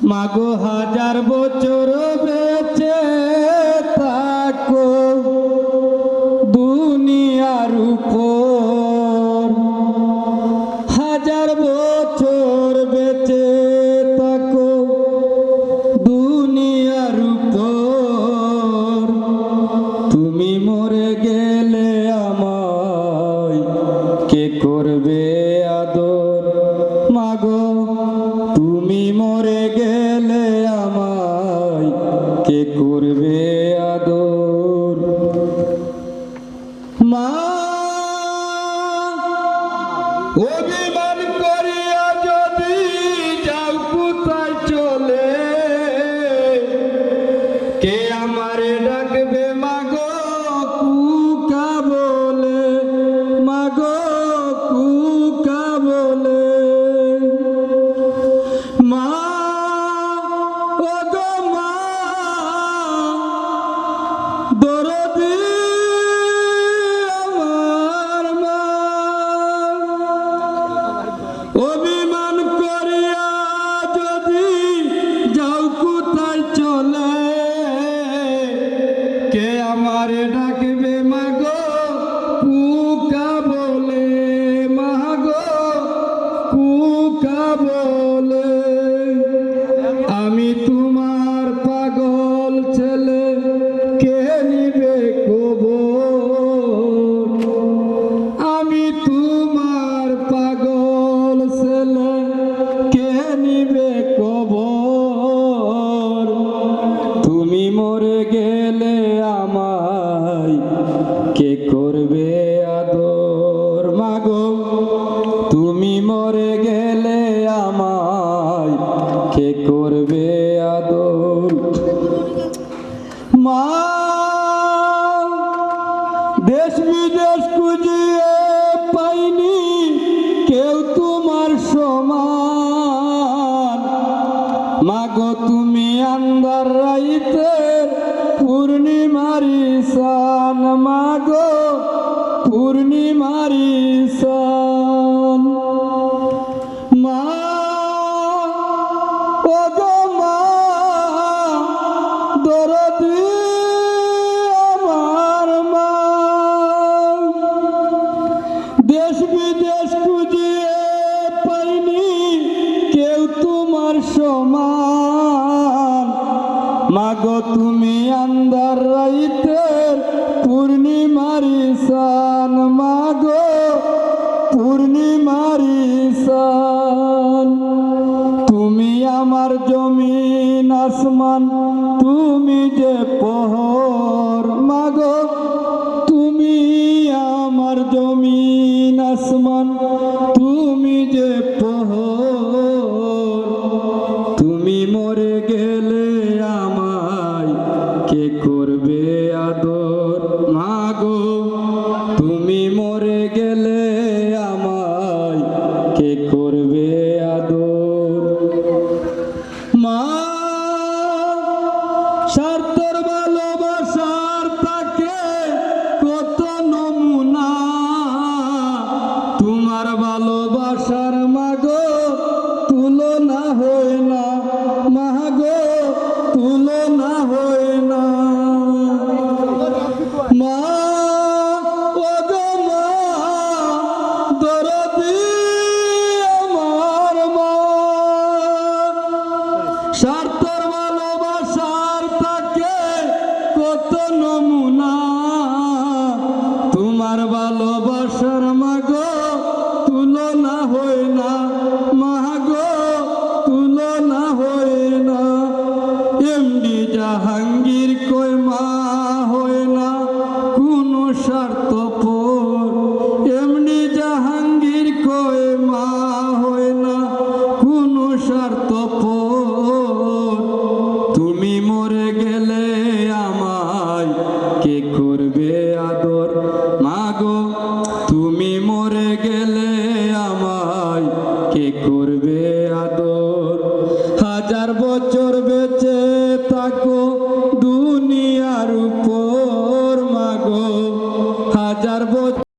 মাগো হাজার বছর বেঁচে থাকো দুনিয়ার উপর, হাজার বছর বেঁচে থাকো দুনিয়ার উপর। তুমি মরে গেলে আমায় কে করবে আদর, মাগো তুমি মরে গেলে আমায় কে করবে আদর। মা অভিমান করিয়া যদি যাও কোথায় চলে, কে আমারে ডাকবে মাগো কুকা বলে, মাগো কুকা বলে। মা ওগো মা দরদি আমার মা, অভিমান করিয়া যদি যাও কোথায় চলে, কে আমারে ডাকবে মাগো কুকা বলে, মাগো কুকা বলে। আমি তোমার পাগল ছেলে, কে নিবে খবর, আমি তোমার পাগল ছেলে, কে নিবে খবর। তুমি মরে গেলে আমায় কে করবে আদর, মাগো তুমি মরে গেলে আমায় কে করবে আদর। মা দেশ বিদেশ খুঁজিয়ে পাইনি কেউ তোমার সমান, মাগো তুমি আন্ধার রাইতের পূর্ণিমারি সান, মাগো পূর্ণিমারি সান। মা ওগো মা দরদি আমার মা, দেশ বিদেশ খুঁজিয়ে পাইনি কেউ তোমার সমান, মাগো তুমি আন্ধার রাইতের পূর্ণিমারি সান, মাগো পূর্ণিমারি সান। তুমি আমার জমিন আসমান, তুমি যে পহর, মাগো তুমি আমার জমিন আসমান, তুমি যে পহর। তুমি মরে গেলে আমায় কে করবে আদর, মাগো তুমি মরে গেলে আমায় কে করবে আদর। মা স্বার্থের ভালোবাসার থাকে কত নমুনা, তোমার ভালোবাসার মাগো তুলনা হয় না, মাগো তুলনা হয় না। মা ওগো মা দরদি আমার মা, স্বার্থের ভালোবাসার থাকে কত নমুনা, তোমার ভালোবাসার মাগো তুলনা হয় না, মাগো তুলনা হয় না। এমডি জাহাঙ্গীর কই মা হয় না কোনো স্বার্থপর, এমডি জাহাঙ্গীর কই মা হয় না কোনো স্বার্থপর। তুমি মরে গেলে আমায় কে করবে আদর, মাগো তুমি মরে গেলে আমায় কে করবে